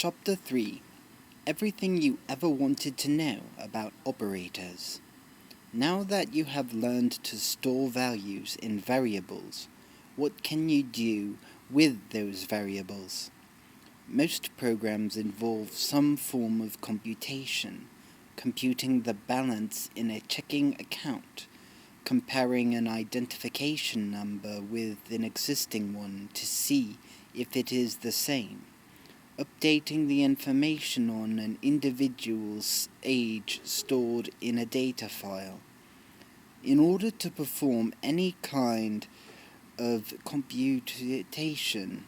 Chapter 3. Everything you ever wanted to know about operators. Now that you have learned to store values in variables, what can you do with those variables? Most programs involve some form of computation, computing the balance in a checking account, comparing an identification number with an existing one to see if it is the same, updating the information on an individual's age stored in a data file. In order to perform any kind of computation,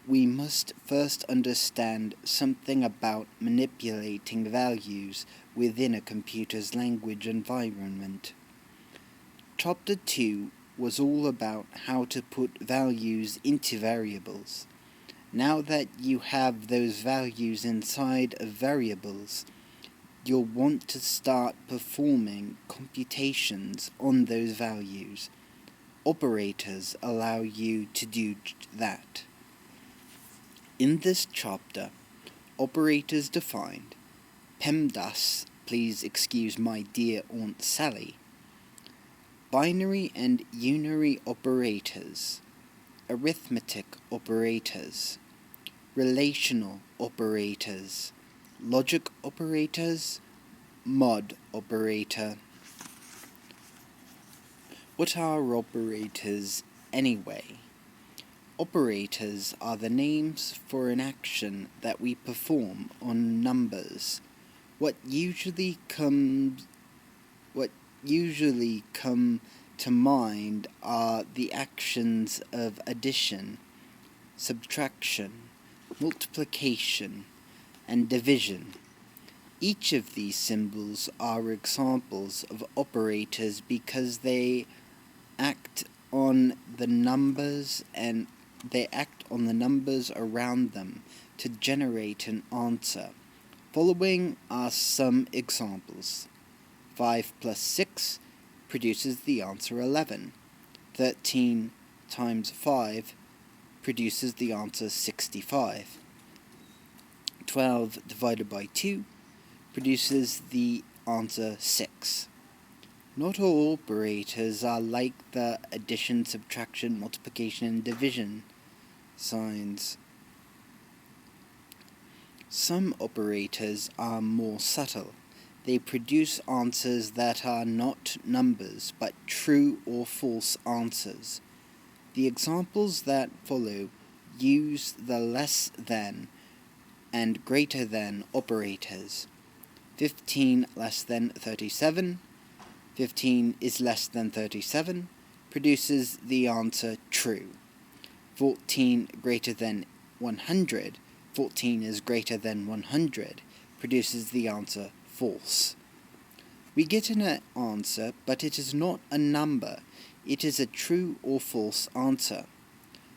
we must first understand something about manipulating values within a computer's language environment. Chapter 2 was all about how to put values into variables. Now that you have those values inside of variables, you'll want to start performing computations on those values. Operators allow you to do that. In this chapter, operators defined. PEMDAS, please excuse my dear Aunt Sally. Binary and unary operators. Arithmetic operators. Relational operators, logic operators, mod operator. What are operators anyway? Operators are the names for an action that we perform on numbers. What usually come to mind are the actions of addition, subtraction, multiplication, and division. Each of these symbols are examples of operators because they act on the numbers around them to generate an answer. Following are some examples. 5 plus 6 produces the answer 11. 13 times 5 produces the answer 65. 12 divided by 2 produces the answer 6. Not all operators are like the addition, subtraction, multiplication, and division signs. Some operators are more subtle. They produce answers that are not numbers, but true or false answers. The examples that follow use the less than and greater than operators. 15 less than 37, 15 is less than 37, produces the answer true. 14 greater than 100, 14 is greater than 100, produces the answer false. We get an answer, but it is not a number. It is a true or false answer.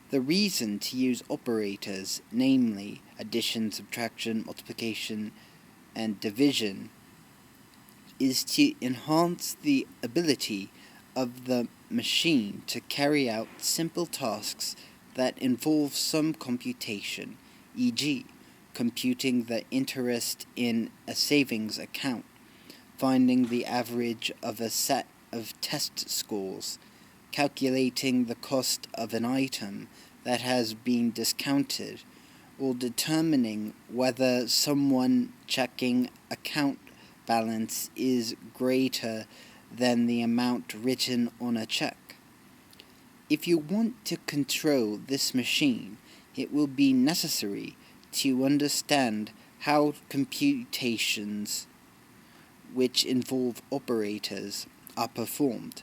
The reason to use operators, namely addition, subtraction, multiplication, and division, is to enhance the ability of the machine to carry out simple tasks that involve some computation, e.g., computing the interest in a savings account, finding the average of a set of test scores, calculating the cost of an item that has been discounted, or determining whether someone checking account balance is greater than the amount written on a check. If you want to control this machine, it will be necessary to understand how computations which involve operators are performed.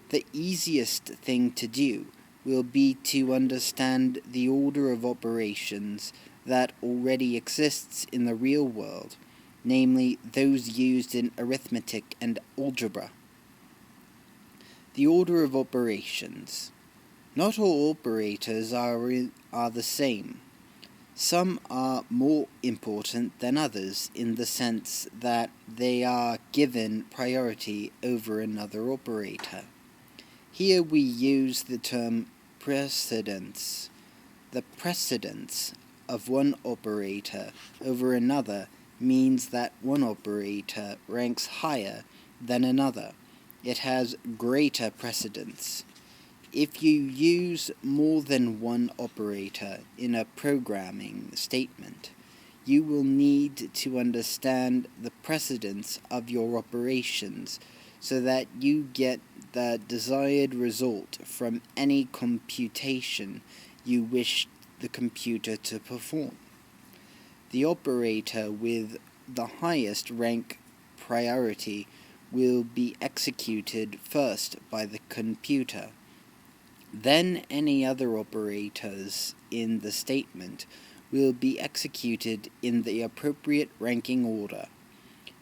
The easiest thing to do will be to understand the order of operations that already exists in the real world, namely those used in arithmetic and algebra. The order of operations. Not all operators are the same. Some are more important than others in the sense that they are given priority over another operator. Here we use the term precedence. The precedence of one operator over another means that one operator ranks higher than another. It has greater precedence. If you use more than one operator in a programming statement, you will need to understand the precedence of your operations so that you get the desired result from any computation you wish the computer to perform. The operator with the highest rank priority will be executed first by the computer. Then any other operators in the statement will be executed in the appropriate ranking order.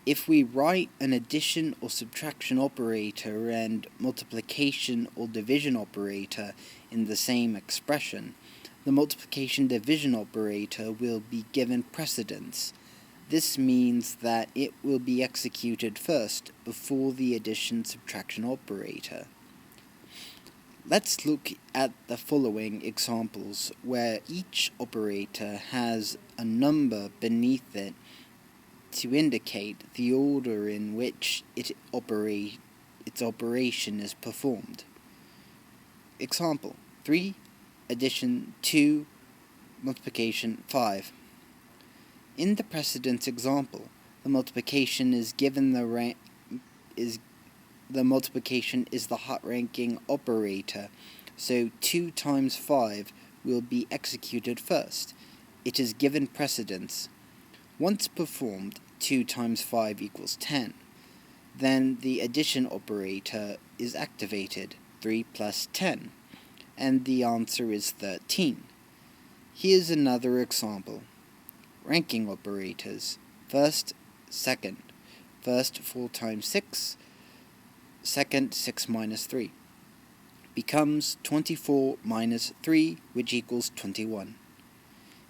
If we write an addition or subtraction operator and multiplication or division operator in the same expression, the multiplication division operator will be given precedence. This means that it will be executed first before the addition subtraction operator. Let's look at the following examples where each operator has a number beneath it to indicate the order in which its operation is performed. Example 3, addition 2, multiplication 5. In the precedence example, the multiplication is given the multiplication is the hot ranking operator, so 2 times 5 will be executed first. It is given precedence. Once performed, 2 times 5 equals 10. Then the addition operator is activated, 3 plus 10, and the answer is 13. Here's another example. Ranking operators. First, second. First 4 times 6, second 6 minus 3. Becomes 24 minus 3, which equals 21.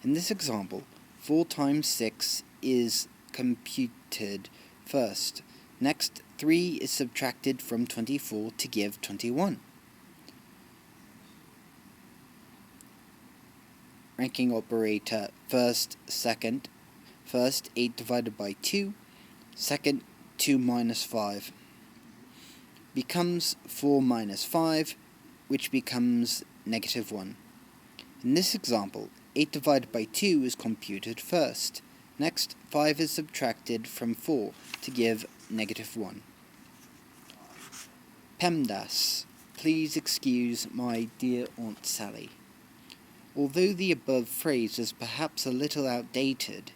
In this example, 4 times 6 is computed first. Next, 3 is subtracted from 24 to give 21. Ranking operator first, second. First, 8 divided by 2. Second, 2 minus 5. Becomes 4 minus 5, which becomes negative 1. In this example, 8 divided by 2 is computed first. Next, 5 is subtracted from 4 to give negative 1. PEMDAS. Please excuse my dear Aunt Sally. Although the above phrase is perhaps a little outdated,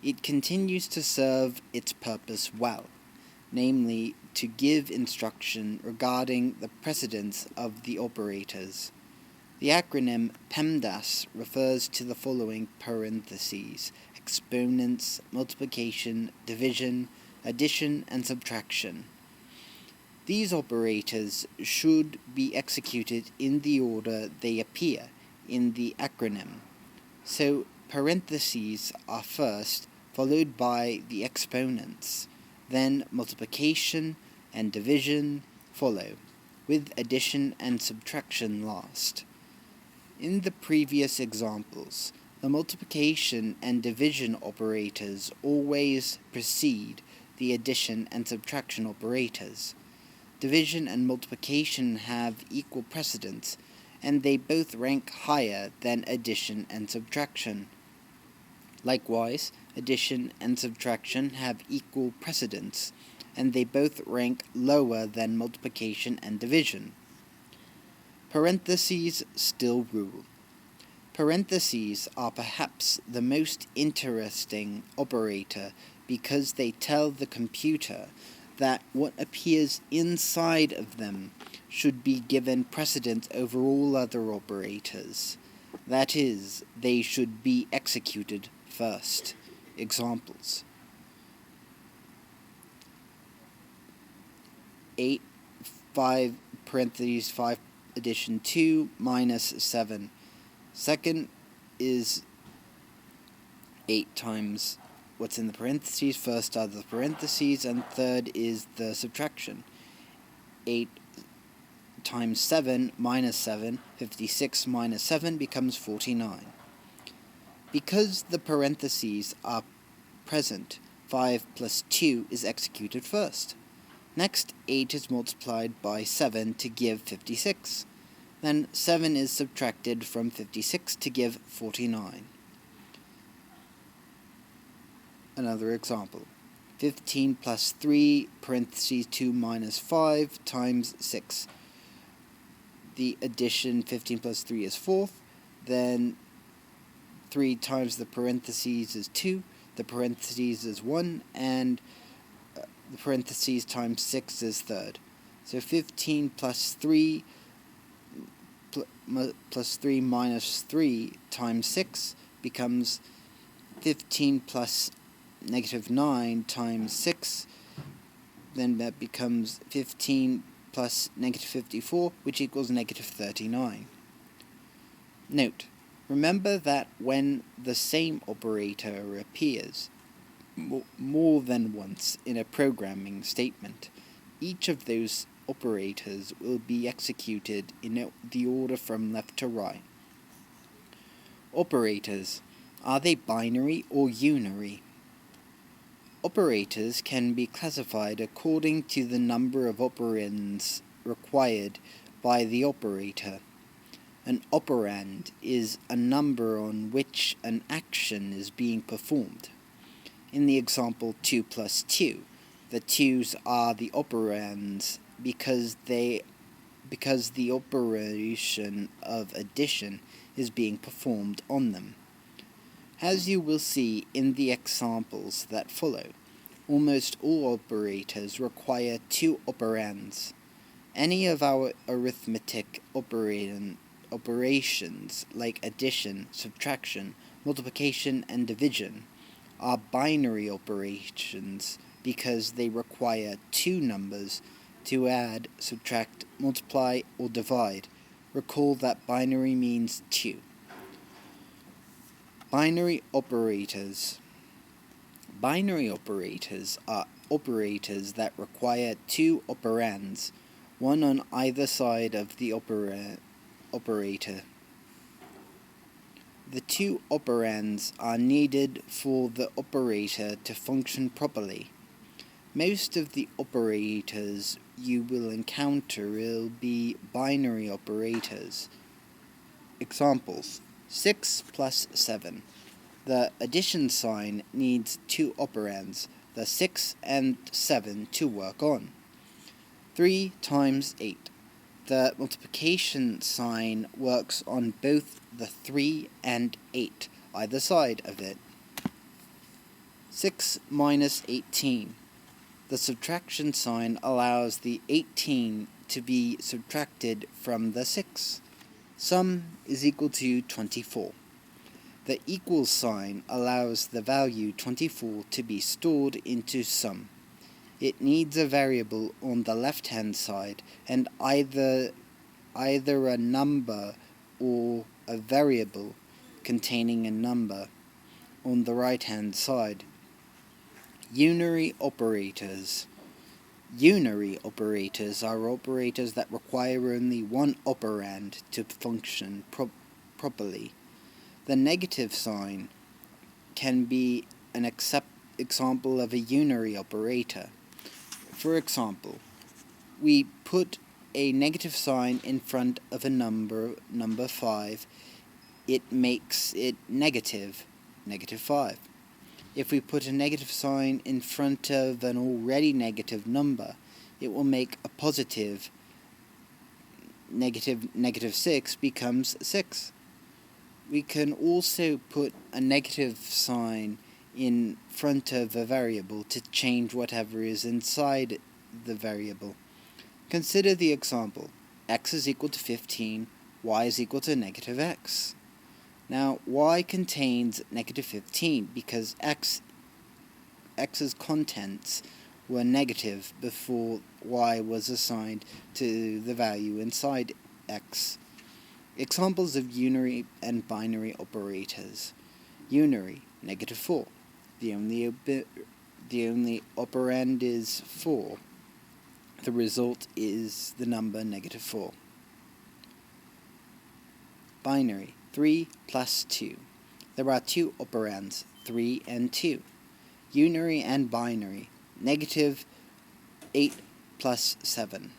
it continues to serve its purpose well, namely to give instruction regarding the precedence of the operators. The acronym PEMDAS refers to the following parentheses: exponents, multiplication, division, addition, and subtraction. These operators should be executed in the order they appear in the acronym. So parentheses are first, followed by the exponents. Then multiplication and division follow, with addition and subtraction last. In the previous examples, the multiplication and division operators always precede the addition and subtraction operators. Division and multiplication have equal precedence, and they both rank higher than addition and subtraction. Likewise, addition and subtraction have equal precedence, and they both rank lower than multiplication and division. Parentheses still rule. Parentheses are perhaps the most interesting operator because they tell the computer that what appears inside of them should be given precedence over all other operators. That is, they should be executed first. Examples: 8, 5, parentheses 5, addition 2, minus 7. Second is 8 times what's in the parentheses, first are the parentheses, and third is the subtraction. 8 times 7 minus 7, 56 minus 7 becomes 49. Because the parentheses are present, 5 plus 2 is executed first. Next, 8 is multiplied by 7 to give 56. Then 7 is subtracted from 56 to give 49. Another example. 15 plus 3, parentheses 2 minus 5 times 6. The addition 15 plus 3 is 4. Then 3 times the parentheses is 2. The parentheses is 1. And the parentheses times 6 is third. So 15 plus 3 plus 3 minus 3 times 6 becomes 15 plus negative 9 times 6. Then that becomes 15 plus negative 54, which equals negative 39. Note, remember that when the same operator appears more than once in a programming statement, each of those operators will be executed in the order from left to right. Operators, are they binary or unary? Operators can be classified according to the number of operands required by the operator. An operand is a number on which an action is being performed. In the example 2 plus 2, the 2's are the operands because the operation of addition is being performed on them. As you will see in the examples that follow, almost all operators require 2 operands. Any of our arithmetic operations like addition, subtraction, multiplication, and division are binary operations because they require 2 numbers to add, subtract, multiply, or divide. Recall that binary means 2. Binary operators. Binary operators are operators that require 2 operands, one on either side of the operator. The 2 operands are needed for the operator to function properly. Most of the operators you will encounter will be binary operators. Examples: 6 plus 7. The addition sign needs 2 operands, the 6 and 7, to work on. 3 times 8. The multiplication sign works on both the 3 and 8, either side of it. 6 minus 18. The subtraction sign allows the 18 to be subtracted from the 6. Sum is equal to 24. The equals sign allows the value 24 to be stored into sum. It needs a variable on the left-hand side and either a number or a variable containing a number on the right-hand side. Unary operators. Unary operators are operators that require only 1 operand to function properly. The negative sign can be an example of a unary operator. For example, we put a negative sign in front of a number 5. It makes it negative 5. If we put a negative sign in front of an already negative number, it will make a positive. Negative 6 becomes 6. We can also put a negative sign in front of a variable to change whatever is inside the variable. Consider the example: x is equal to 15, y is equal to negative x. Now, y contains negative 15 because x's contents were negative before y was assigned to the value inside x. Examples of unary and binary operators. Unary, negative 4. The only operand is 4. The result is the number negative 4. Binary, 3 plus 2. There are two operands, 3 and 2. Unary and binary, negative 8 plus 7.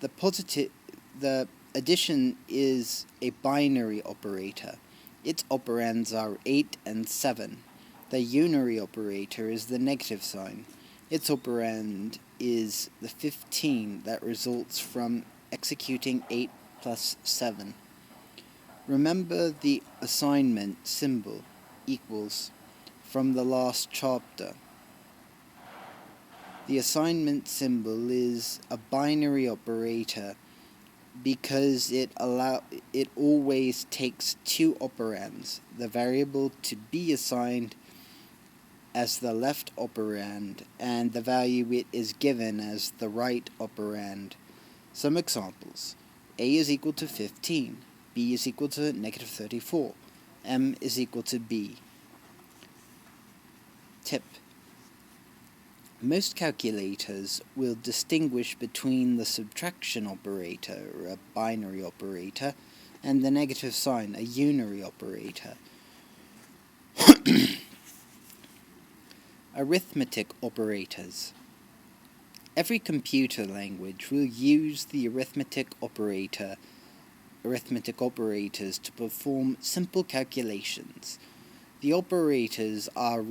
The addition is a binary operator. Its operands are 8 and 7. The unary operator is the negative sign. Its operand is the 15 that results from executing 8 plus 7. Remember the assignment symbol equals from the last chapter. The assignment symbol is a binary operator because it always takes two operands, the variable to be assigned as the left operand and the value it is given as the right operand. Some examples. A is equal to 15, B is equal to negative 34, M is equal to B. Tip. Most calculators will distinguish between the subtraction operator, a binary operator, and the negative sign, a unary operator. Arithmetic operators. Every computer language will use the arithmetic operators to perform simple calculations. The operators are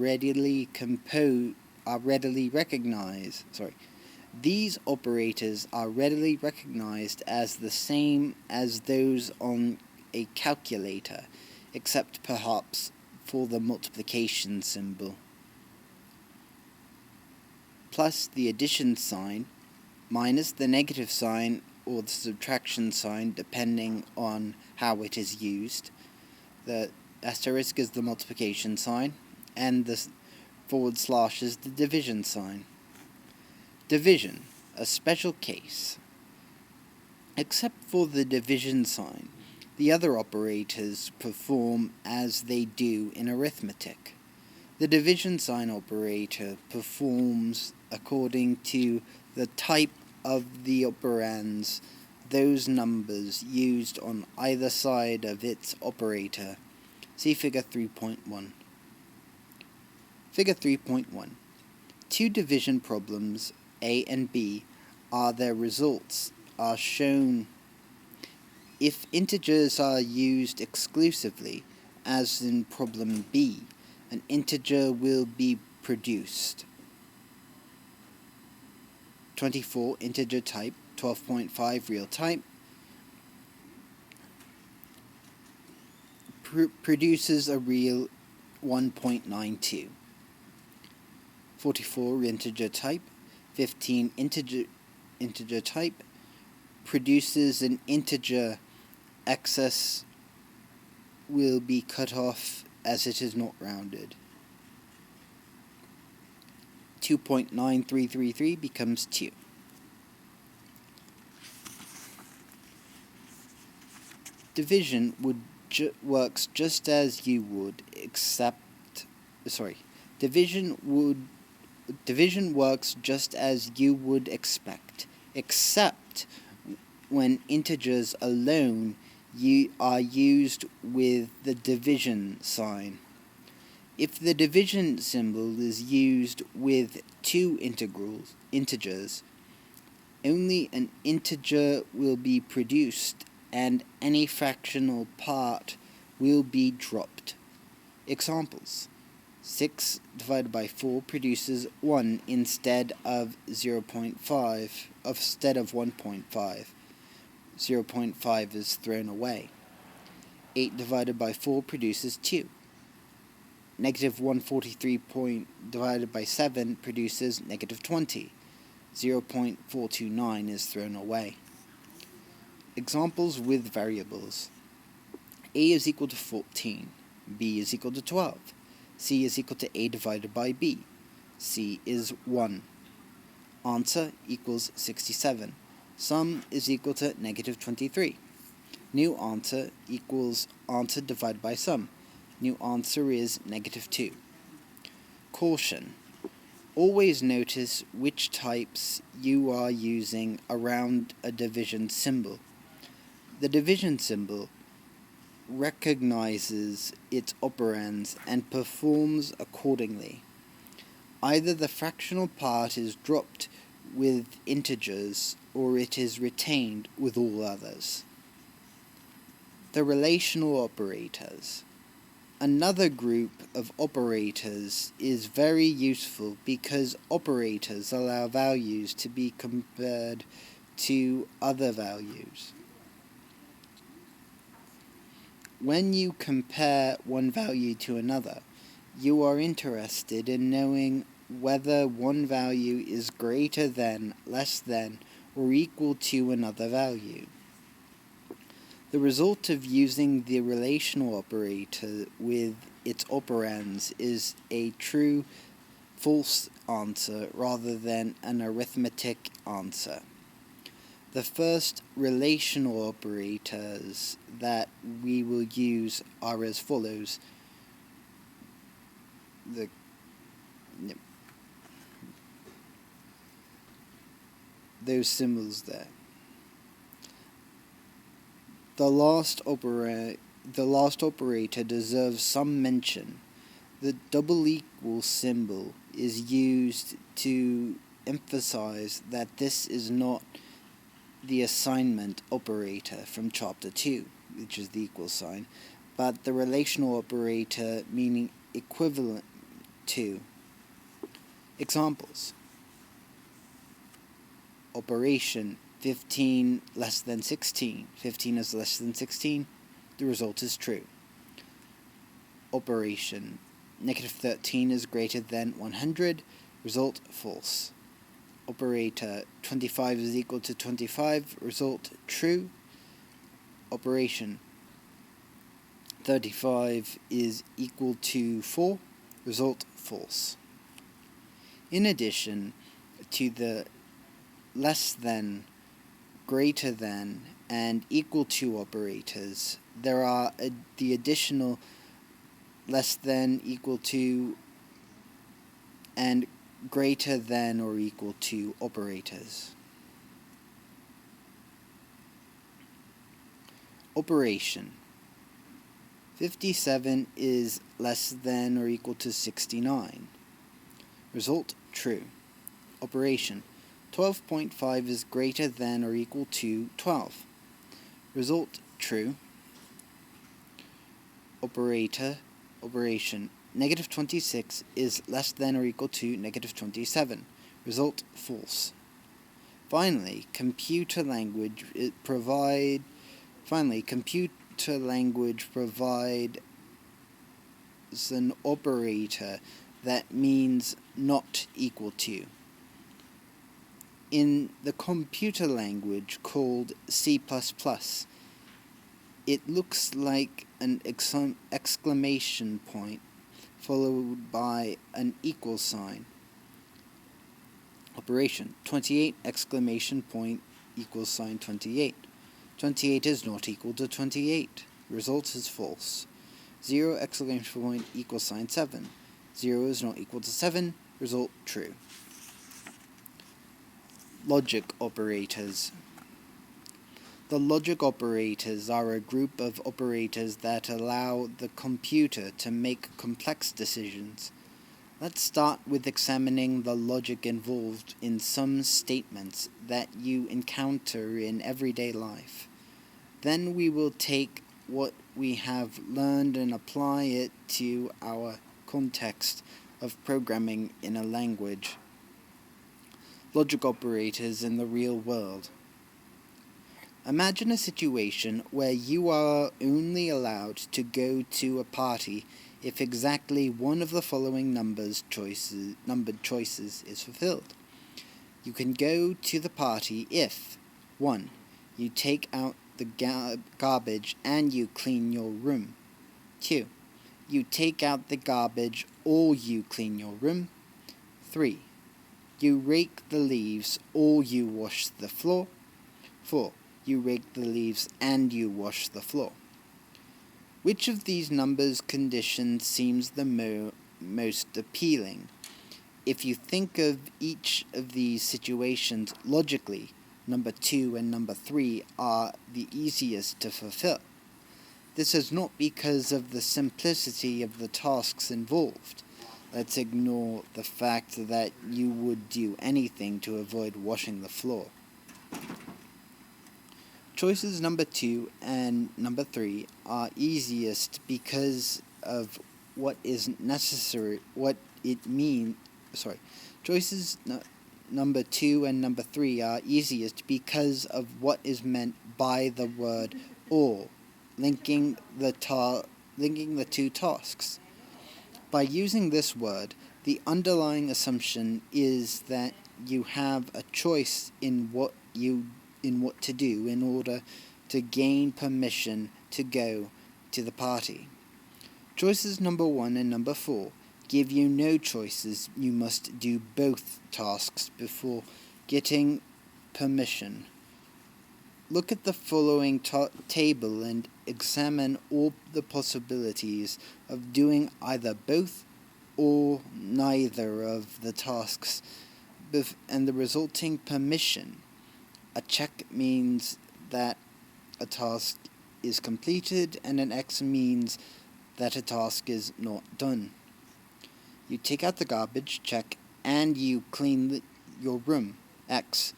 These operators are readily recognized as the same as those on a calculator, except perhaps for the multiplication symbol, plus the addition sign, minus the negative sign or the subtraction sign depending on how it is used. The asterisk is the multiplication sign, and the / is the division sign. Division, a special case. Except for the division sign, the other operators perform as they do in arithmetic. The division sign operator performs according to the type of the operands, those numbers used on either side of its operator. See Figure 3.1. Figure 3.1. Two division problems, A and B, their results are shown. If integers are used exclusively, as in problem B, an integer will be produced. 24 integer type, 12.5 real type, produces a real 1.92. 44 integer type, 15 integer type, produces an integer. Excess will be cut off as it is not rounded. 2.9333 becomes 2. Division works just as you would Division works just as you would expect, except when integers alone are used with the division sign. If the division symbol is used with two integers, only an integer will be produced and any fractional part will be dropped. Examples. 6 divided by 4 produces 1 instead of 0.5, instead of 1.5. 0.5 is thrown away. 8 divided by 4 produces 2. Negative 143 divided by 7 produces negative 20. 0.429 is thrown away. Examples with variables. A is equal to 14. B is equal to 12. C is equal to A divided by B. C is 1. Answer equals 67. Sum is equal to negative 23. New answer equals answer divided by sum. New answer is negative 2. Caution. Always notice which types you are using around a division symbol. The division symbol recognizes its operands and performs accordingly. Either the fractional part is dropped with integers or it is retained with all others. The relational operators. Another group of operators is very useful because operators allow values to be compared to other values. When you compare one value to another, you are interested in knowing whether one value is greater than, less than, or equal to another value. The result of using the relational operator with its operands is a true false answer rather than an arithmetic answer. The first relational operators that we will use are as follows. Those symbols there. The last operator deserves some mention. The double equal symbol is used to emphasize that this is not the assignment operator from chapter 2, which is the equal sign, but the relational operator meaning equivalent to. Examples. Operation 15 less than 16. 15 is less than 16. The result is true. Operation negative 13 is greater than 100. Result false. Operator 25 is equal to 25. Result true. Operation 35 is equal to 4. Result false. In addition to the less than, greater than, and equal to operators, there are the additional less than, equal to, and greater than or equal to operators. Operation 57 is less than or equal to 69. Result true. Operation 12.5 is greater than or equal to 12. Result true. Operation negative 26 is less than or equal to negative 27. Result false. Finally, computer language provides an operator that means not equal to. In the computer language called C++, it looks like an exclamation point followed by an equal sign. Operation 28 exclamation point equals sign 28. 28 is not equal to 28. Result is false. 0 exclamation point equals sign 7. 0 is not equal to 7. Result true. Logic operators. The logic operators are a group of operators that allow the computer to make complex decisions. Let's start with examining the logic involved in some statements that you encounter in everyday life. Then we will take what we have learned and apply it to our context of programming in a language. Logic operators in the real world. Imagine a situation where you are only allowed to go to a party if exactly one of the following numbered choices is fulfilled. You can go to the party if 1. You take out the garbage and you clean your room. 2. You take out the garbage or you clean your room. 3. You rake the leaves or you wash the floor. 4. You rake the leaves and you wash the floor. Which of these numbers conditions seems the most appealing? If you think of each of these situations logically, number 2 and number 3 are the easiest to fulfill. This is not because of the simplicity of the tasks involved. Let's ignore the fact that you would do anything to avoid washing the floor. Choices number 2 and number 3 are easiest because of what is necessary, what it means. Choices number 2 and number 3 are easiest because of what is meant by the word or, linking the two tasks. By using this word, the underlying assumption is that you have a choice in what to do in order to gain permission to go to the party. Choices number 1 and number 4 give you no choices. You must do both tasks before getting permission. Look at the following table and examine all the possibilities of doing either both or neither of the tasks and the resulting permission. A check means that a task is completed, and an X means that a task is not done. You take out the garbage, check, and you clean your room, X.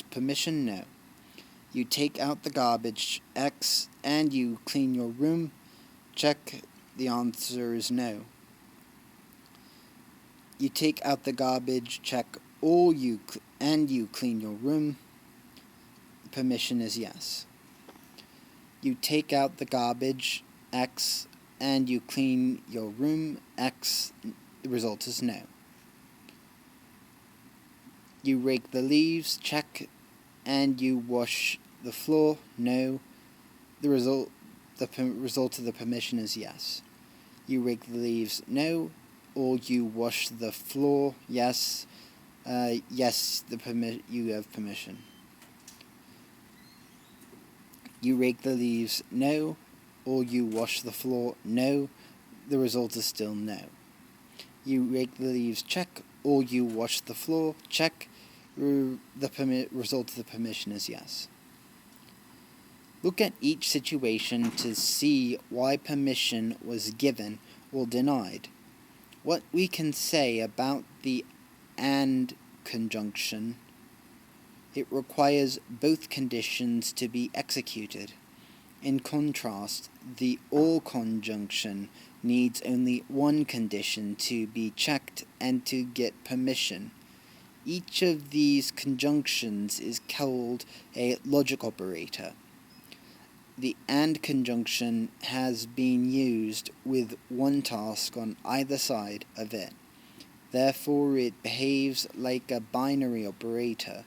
Permission, no. You take out the garbage, X, and you clean your room, check, the answer is no. You take out the garbage, check, and you clean your room, permission is yes. You take out the garbage, X, and you clean your room, X, the result is no. You rake the leaves, check, and you wash the floor, no. The result of the permission is yes. You rake the leaves, no, or you wash the floor, yes. Yes, you have permission. You rake the leaves, no, or you wash the floor, no. The result is still no. You rake the leaves, check, or you wash the floor, check. The result of the permission is yes. Look at each situation to see why permission was given or denied. What we can say about the AND conjunction: it requires both conditions to be executed. In contrast, the OR conjunction needs only one condition to be checked and to get permission. Each of these conjunctions is called a logic operator. The AND conjunction has been used with one task on either side of it. Therefore, it behaves like a binary operator.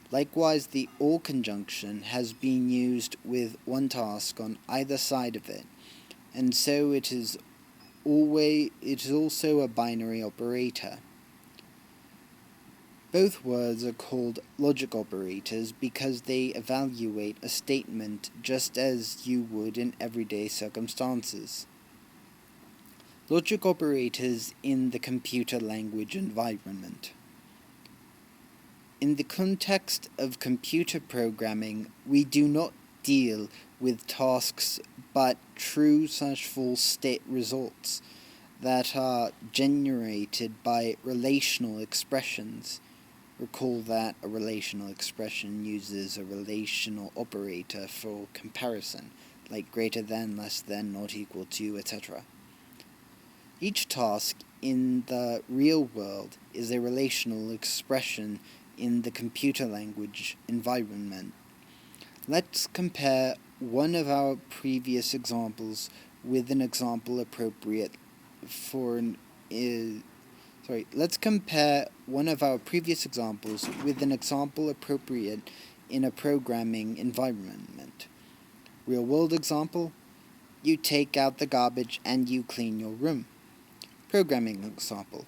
Likewise, the OR conjunction has been used with one task on either side of it, and so it is also a binary operator. Both words are called logic operators because they evaluate a statement just as you would in everyday circumstances. Logic operators in the computer language environment. In the context of computer programming, we do not deal with tasks but true/false state results that are generated by relational expressions. Recall that a relational expression uses a relational operator for comparison, like greater than, less than, not equal to, etc. Each task in the real world is a relational expression in the computer language environment. Let's compare one of our previous examples with an example appropriate for Let's compare one of our previous examples with an example appropriate in a programming environment. Real-world example: you take out the garbage and you clean your room. Programming example: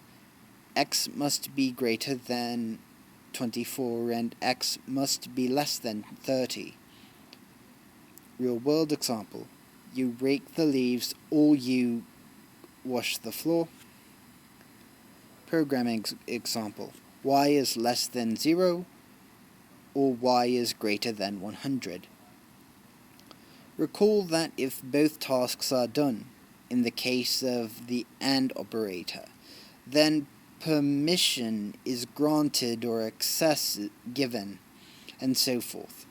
x must be greater than 24 and x must be less than 30. Real-world example: you rake the leaves or you wash the floor. Programming example: y is less than 0 or y is greater than 100. Recall that if both tasks are done, in the case of the AND operator, then permission is granted or access given, and so forth.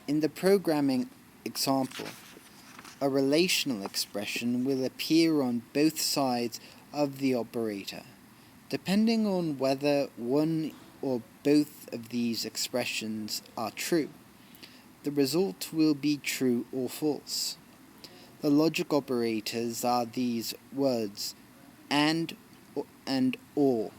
In the programming example, a relational expression will appear on both sides of the operator. Depending on whether one or both of these expressions are true, the result will be true or false. The logic operators are these words, and or.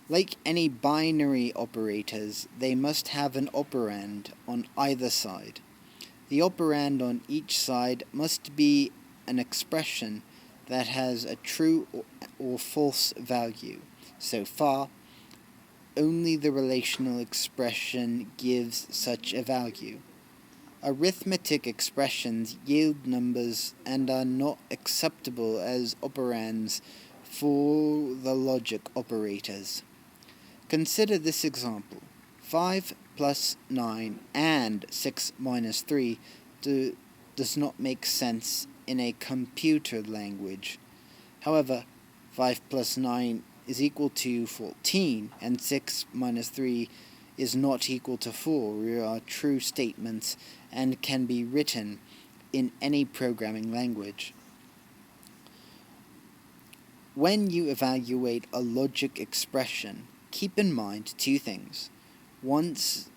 Like any binary operators, they must have an operand on either side. The operand on each side must be an expression that has a true or false value. So far, only the relational expression gives such a value. Arithmetic expressions yield numbers and are not acceptable as operands for the logic operators. Consider this example. 5 plus 9 and 6 minus 3 does not make sense in a computer language. However, 5 plus 9 is equal to 14 and 6 minus 3 is not equal to 4 are true statements and can be written in any programming language. When you evaluate a logic expression, keep in mind two things. Once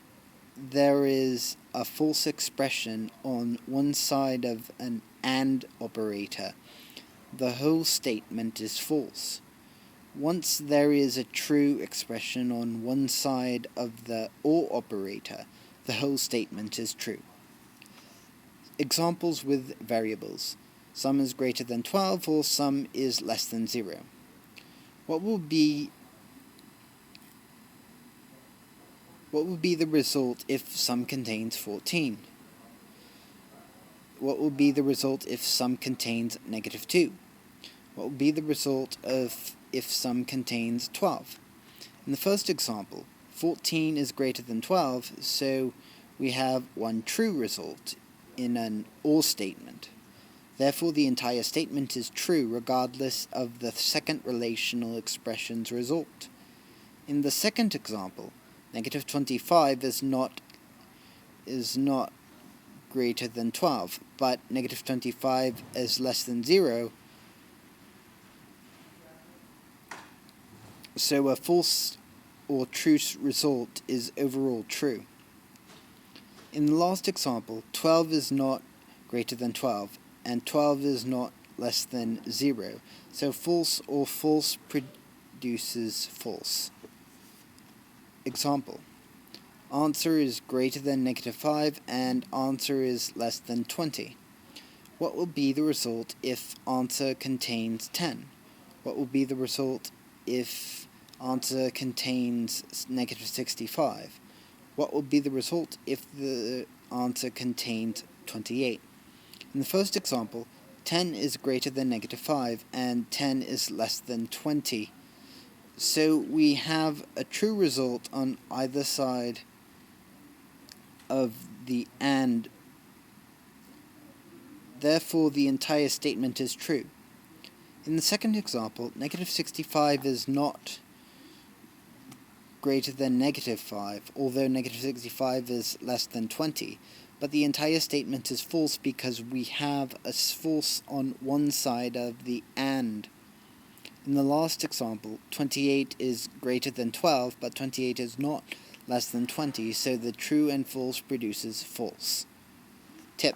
there is a false expression on one side of an AND operator, the whole statement is false. Once there is a true expression on one side of the OR operator, the whole statement is true. Examples with variables. Sum is greater than 12 or sum is less than 0. What will be the result if sum contains 14? What will be the result if sum contains negative 2? What will be the result of if sum contains 12? In the first example, 14 is greater than 12, so we have one true result in an OR statement. Therefore, the entire statement is true regardless of the second relational expression's result. In the second example, negative 25 is not greater than 12, but negative 25 is less than 0, so a false or true result is overall true. In the last example, 12 is not greater than 12, and 12 is not less than 0, so false or false produces false. Example. Answer is greater than negative 5 and answer is less than 20. What will be the result if answer contains 10? What will be the result if answer contains negative 65? What will be the result if the answer contains 28? In the first example, 10 is greater than negative 5 and 10 is less than 20. So we have a true result on either side of the AND. Therefore, the entire statement is true. In the second example, negative 65 is not greater than negative 5, although negative 65 is less than 20. But the entire statement is false because we have a false on one side of the AND. In the last example, 28 is greater than 12, but 28 is not less than 20, so the true and false produces false. Tip.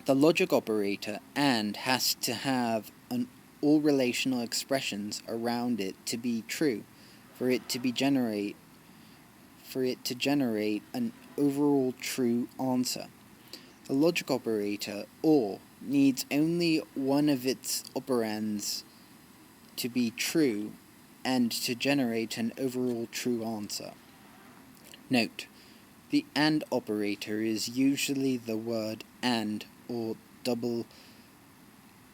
The logic operator AND has to have all relational expressions around it to be true, for it to generate an overall true answer. The logic operator OR needs only one of its operands to be true and to generate an overall true answer. Note, the AND operator is usually the word AND or double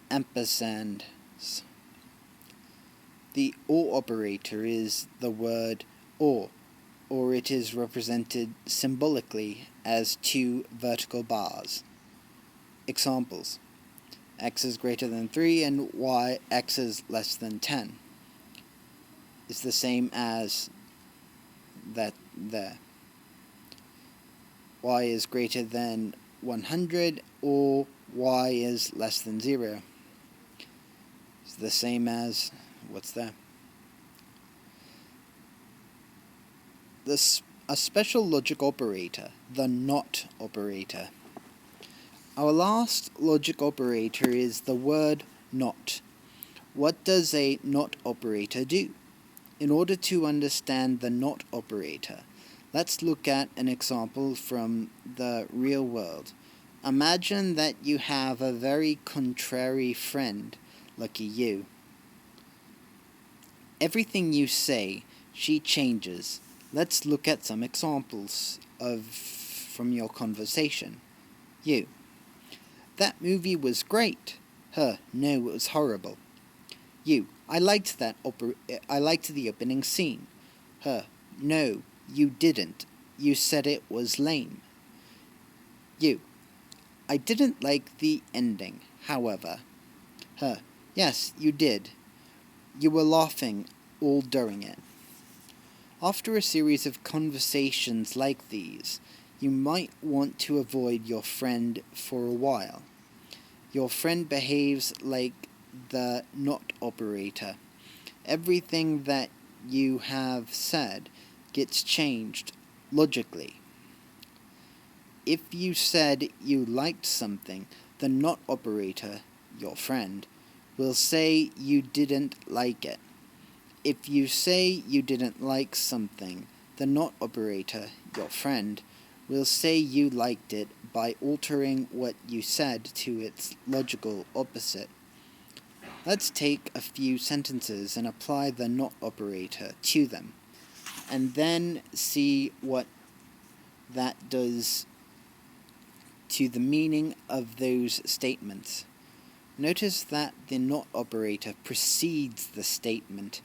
ampersand. The OR operator is the word OR it is represented symbolically as two vertical bars. Examples: x is greater than 3 and x is less than 10 is the same as that there. Y is greater than 100 or y is less than 0 is the same as what's there. A special logic operator, the NOT operator. Our last logic operator is the word not. What does a NOT operator do? In order to understand the NOT operator, let's look at an example from the real world. Imagine that you have a very contrary friend, lucky you. Everything you say, she changes. Let's look at some examples from your conversation. You: that movie was great. Her: no, it was horrible. You: I liked the opening scene. Her: no, you didn't. You said it was lame. You: I didn't like the ending, however. Her: yes, you did. You were laughing all during it. After a series of conversations like these, you might want to avoid your friend for a while. Your friend behaves like the NOT operator. Everything that you have said gets changed logically. If you said you liked something, the NOT operator, your friend, will say you didn't like it. If you say you didn't like something, the NOT operator, your friend, will say you liked it by altering what you said to its logical opposite. Let's take a few sentences and apply the NOT operator to them, and then see what that does to the meaning of those statements. Notice that the NOT operator precedes the statement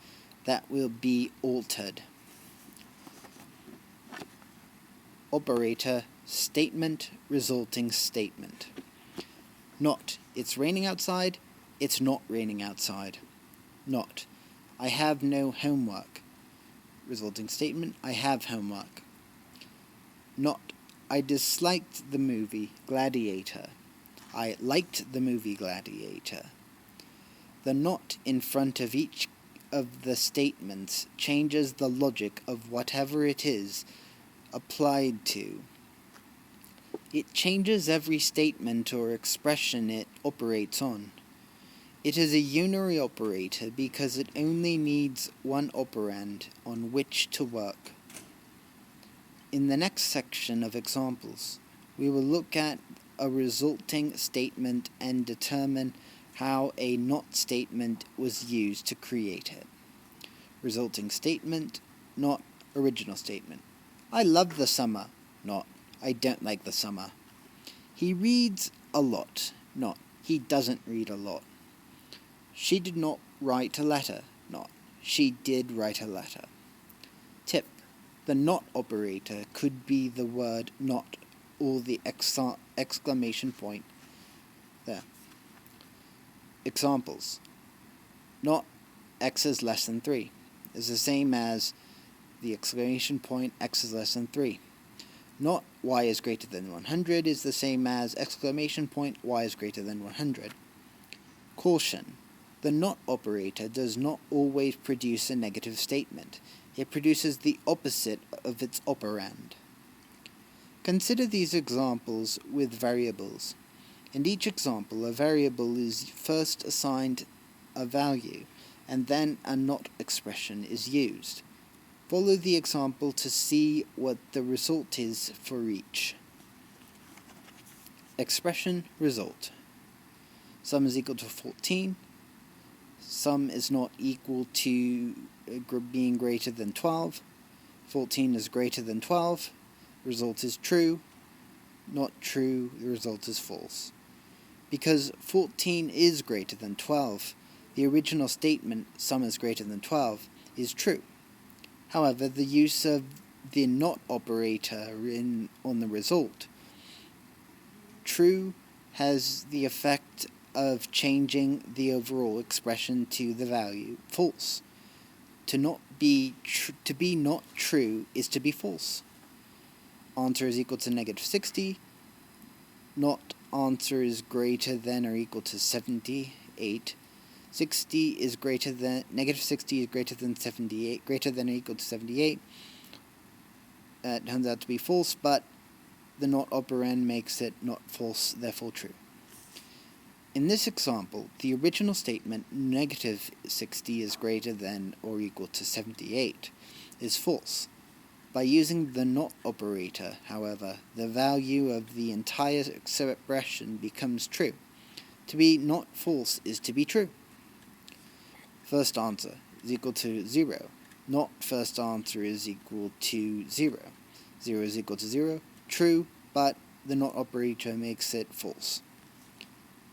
that will be altered. Operator, statement, resulting statement. Not: it's raining outside, it's not raining outside. Not: I have no homework. Resulting statement: I have homework. Not: I disliked the movie Gladiator. I liked the movie Gladiator. The not in front of each of the statements changes the logic of whatever it is applied to. It changes every statement or expression it operates on. It is a unary operator because it only needs one operand on which to work. In the next section of examples, we will look at a resulting statement and determine how a not statement was used to create it. Resulting statement, not original statement. I love the summer, not I don't like the summer. He reads a lot, not he doesn't read a lot. She did not write a letter, not she did write a letter. Tip: the not operator could be the word not or the exclamation point there. Examples: not x is less than 3 is the same as the exclamation point x is less than 3. Not y is greater than 100 is the same as exclamation point y is greater than 100. Caution: the not operator does not always produce a negative statement. It produces the opposite of its operand. Consider these examples with variables. In each example, a variable is first assigned a value, and then a not expression is used. Follow the example to see what the result is for each. Expression result. Sum is equal to 14. Sum is not equal to being greater than 12. 14 is greater than 12. Result is true. Not true, the result is false. Because 14 is greater than 12, the original statement, sum is greater than 12, is true. However, the use of the not operator on the result. True has the effect of changing the overall expression to the value false. To be not true is to be false. Answer is equal to -60. Not answer is greater than or equal to 78. 60 is greater than -60 is greater than 78, greater than or equal to 78. It turns out to be false, but the not operand makes it not false, therefore true. In this example, the original statement -60 is greater than or equal to 78 is false. By using the not operator, however, the value of the entire expression becomes true. To be not false is to be true. First answer is equal to 0. Not first answer is equal to 0. 0 is equal to 0. True, but the not operator makes it false.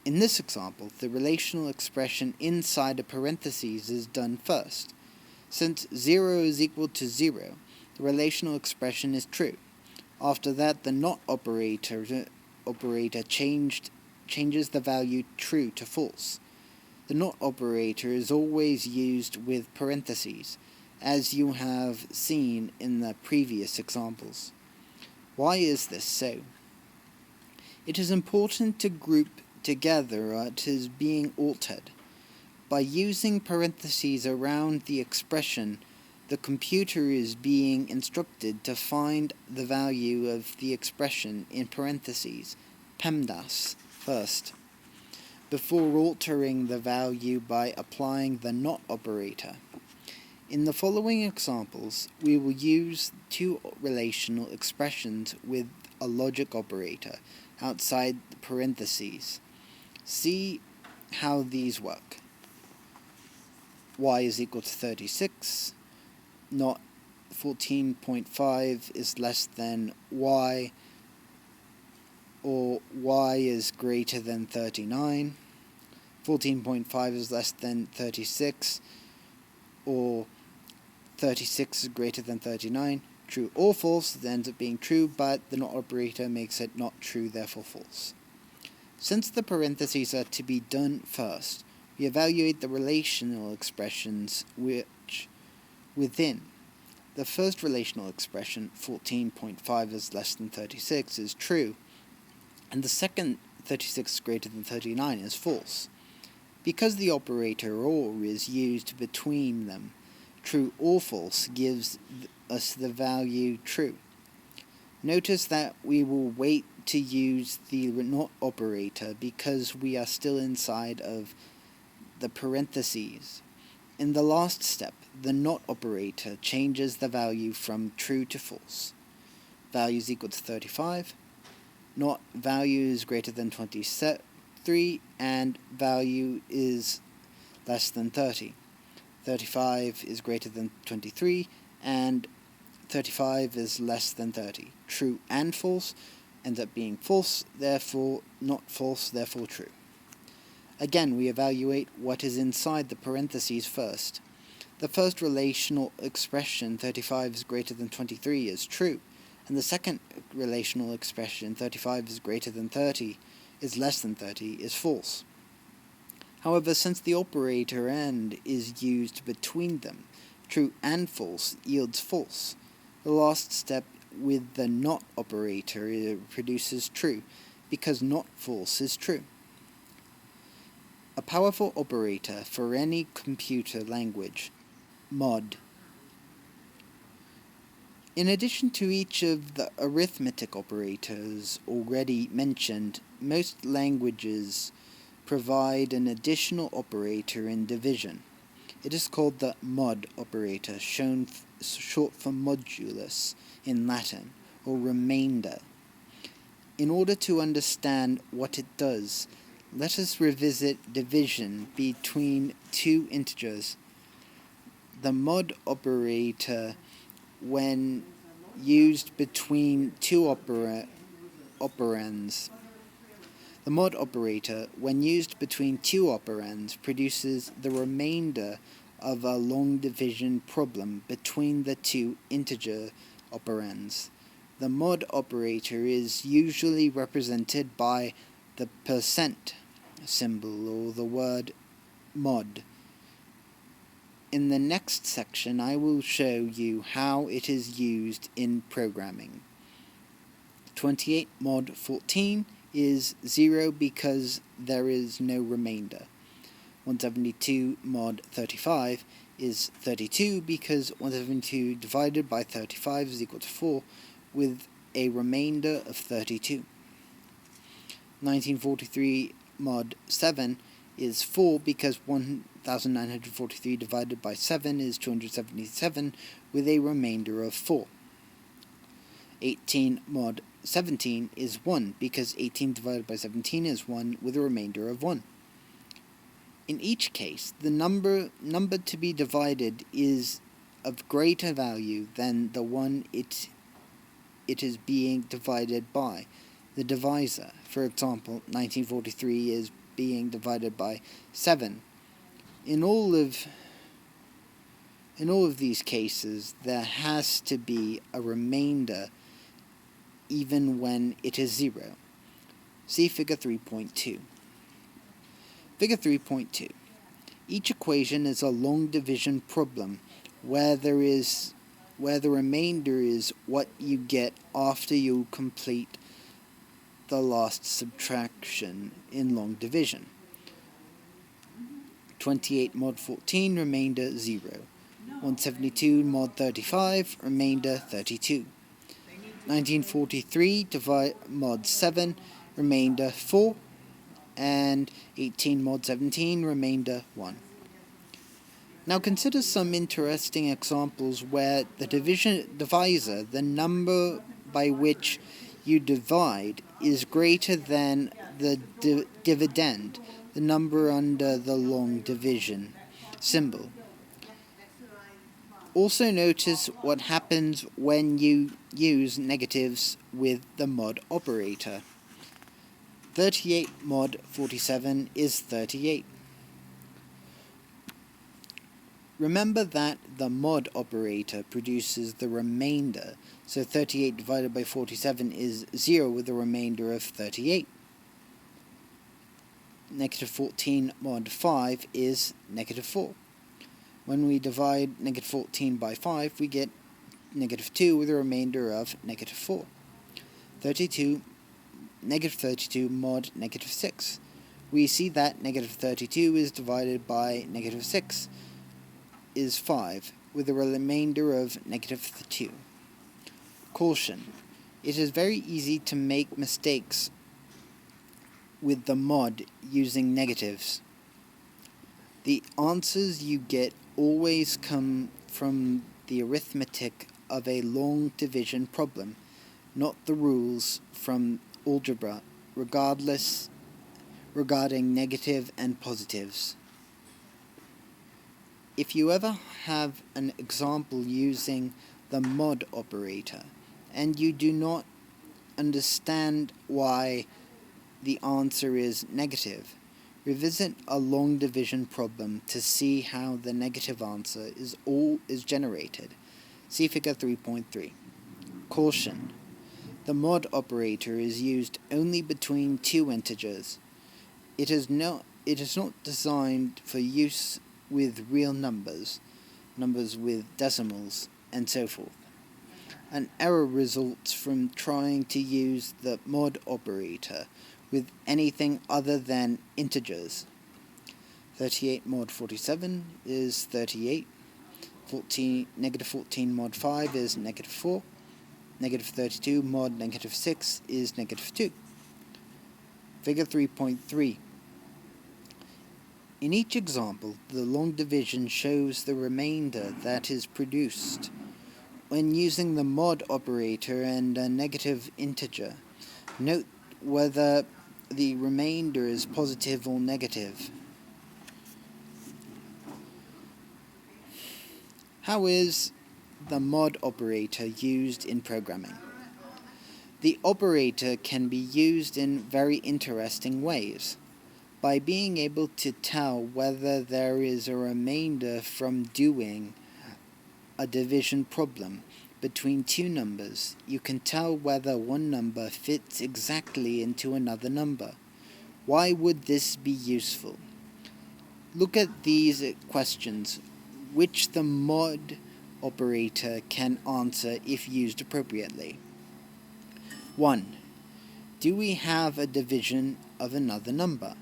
In this example, the relational expression inside a parentheses is done first. Since 0 is equal to 0, the relational expression is true. After that, the not operator changes the value true to false. The not operator is always used with parentheses, as you have seen in the previous examples. Why is this so? It is important to group together what is being altered. By using parentheses around the expression, the computer is being instructed to find the value of the expression in parentheses, PEMDAS, first, before altering the value by applying the not operator. In the following examples, we will use two relational expressions with a logic operator outside the parentheses. See how these work. Y is equal to 36, not 14.5 is less than Y, or Y is greater than 39, 14.5 is less than 36, or 36 is greater than 39, true or false, it ends up being true, but the not operator makes it not true, therefore false. Since the parentheses are to be done first, we evaluate the relational expressions which within. The first relational expression, 14.5 is less than 36, is true, and the second, 36 is greater than 39, is false. Because the operator OR is used between them, true or false gives us the value true. Notice that we will wait to use the not operator because we are still inside of the parentheses. In the last step, the not operator changes the value from true to false. Value is equal to 35, not value is greater than 23, and value is less than 30. 35 is greater than 23, and 35 is less than 30. True and false ends up being false, therefore not false, therefore true. Again, we evaluate what is inside the parentheses first. The first relational expression, 35 is greater than 23, is true, and the second relational expression, 35 is greater than 30, is less than 30, is false. However, since the operator AND is used between them, true and false yields false. The last step with the not operator produces true, because not false is true. A powerful operator for any computer language, mod. In addition to each of the arithmetic operators already mentioned, most languages provide an additional operator in division. It is called the mod operator, short for modulus in Latin, or remainder. In order to understand what it does, let us revisit division between two integers. The mod operator, when used between two operands, produces the remainder of a long division problem between the two integer operands. The mod operator is usually represented by the percent symbol or the word mod. In the next section, I will show you how it is used in programming. 28 mod 14 is 0 because there is no remainder. 172 mod 35 is 32 because 172 divided by 35 is equal to 4 with a remainder of 32. 1943 mod 7 is 4 because 1943 divided by 7 is 277 with a remainder of 4. 18 mod 17 is 1 because 18 divided by 17 is 1 with a remainder of 1. In each case, the number to be divided is of greater value than the one it is being divided by, the divisor. For example, 1943 is being divided by 7. In all of these cases, there has to be a remainder even when it is 0. See Figure 3.2. Figure 3.2. Each equation is a long division problem where the remainder is what you get after you complete the last subtraction in long division. 28 mod 14, remainder 0. 172 mod 35, remainder 32. 1943 mod 7, remainder 4. And 18 mod 17, remainder 1. Now consider some interesting examples where the divisor, the number by which you divide, is greater than the dividend, the number under the long division symbol. Also notice what happens when you use negatives with the mod operator. 38 mod 47 is 38. Remember that the mod operator produces the remainder, so 38 divided by 47 is 0 with a remainder of 38. Negative 14 mod 5 is negative 4. When we divide negative 14 by 5, we get negative 2 with a remainder of negative 4. Negative 32 mod negative 6. We see that negative 32 is divided by negative 6 is 5, with a remainder of negative 2. Caution. It is very easy to make mistakes with the mod using negatives. The answers you get always come from the arithmetic of a long division problem, not the rules from algebra, regarding negative and positives. If you ever have an example using the mod operator and you do not understand why the answer is negative, revisit a long division problem to see how the negative answer is generated. See Figure 3.3. Caution. The mod operator is used only between two integers. It is not designed for use with real numbers with decimals, and so forth. An error results from trying to use the mod operator with anything other than integers. 38 mod 47 is 38. Negative 14 mod 5 is negative 4. Negative 32 mod negative 6 is negative 2. Figure 3.3. In each example, the long division shows the remainder that is produced. When using the mod operator and a negative integer, note whether the remainder is positive or negative. How is the mod operator used in programming? The operator can be used in very interesting ways. By being able to tell whether there is a remainder from doing a division problem, between two numbers, you can tell whether one number fits exactly into another number. Why would this be useful? Look at these questions, which the mod operator can answer if used appropriately. 1. Do we have a division of another number?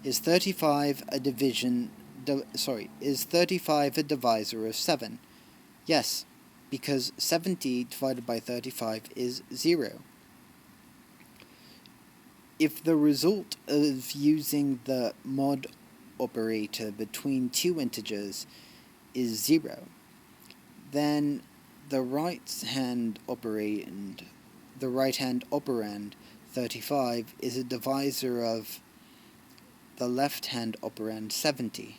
Is 35 a divisor of 7? Yes, because 70 divided by 35 is 0. If the result of using the mod operator between two integers is 0, then the right-hand operand 35 is a divisor of the left-hand operand 70.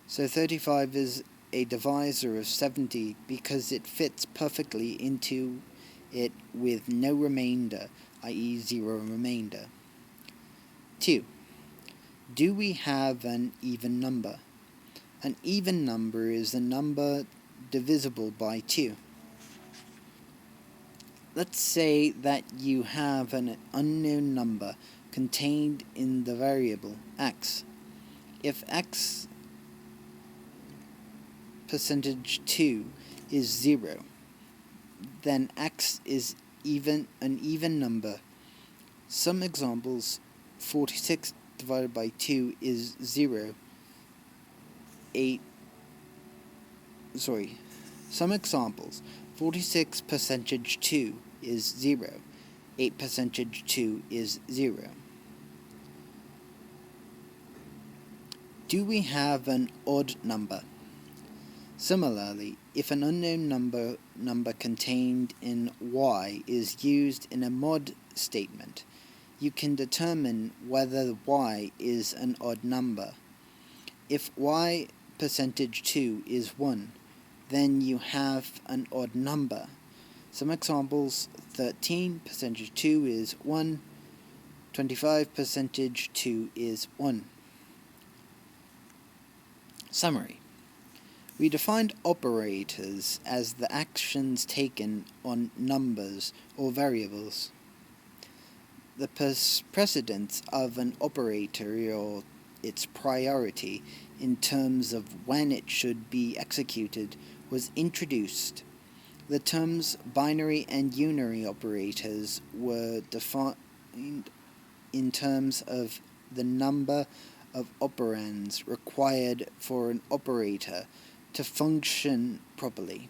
So 35 is a divisor of 70 because it fits perfectly into it with no remainder, i.e. 0 remainder. 2. Do we have an even number? An even number is a number divisible by 2. Let's say that you have an unknown number contained in the variable x. If x %2 is 0, then x is an even number. Some examples: 46 divided by 2 is 0. Some examples: 46 %2 is 0. 8 %2 is 0. Do we have an odd number? Similarly, if an unknown number contained in y is used in a mod statement, you can determine whether y is an odd number. If y %2 is 1, then you have an odd number. Some examples: 13 %2 is 1, 25 %2 is 1. Summary. We defined operators as the actions taken on numbers or variables. The precedence of an operator or its priority in terms of when it should be executed was introduced. The terms binary and unary operators were defined in terms of the number of operands required for an operator to function properly.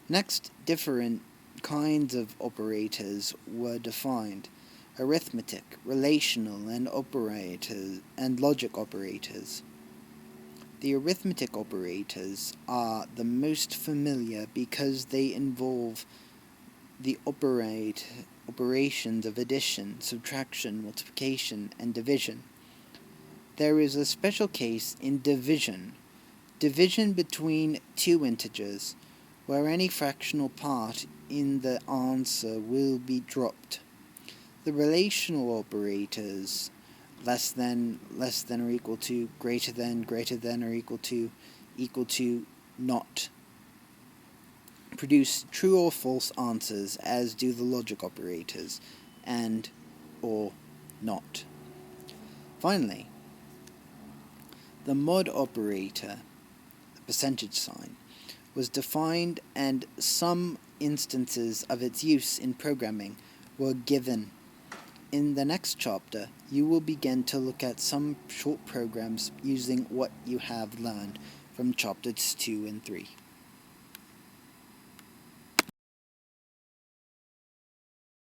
Next, different kinds of operators were defined: arithmetic, relational, and logic operators. The arithmetic operators are the most familiar because they involve the operations of addition, subtraction, multiplication, and division. There is a special case in division between two integers, where any fractional part in the answer will be dropped. The relational operators less than or equal to, greater than or equal to, not, produce true or false answers, as do the logic operators, and or not. Finally, the mod operator, the percentage sign, was defined, and some instances of its use in programming were given. In the next chapter, you will begin to look at some short programs using what you have learned from chapters 2 and 3.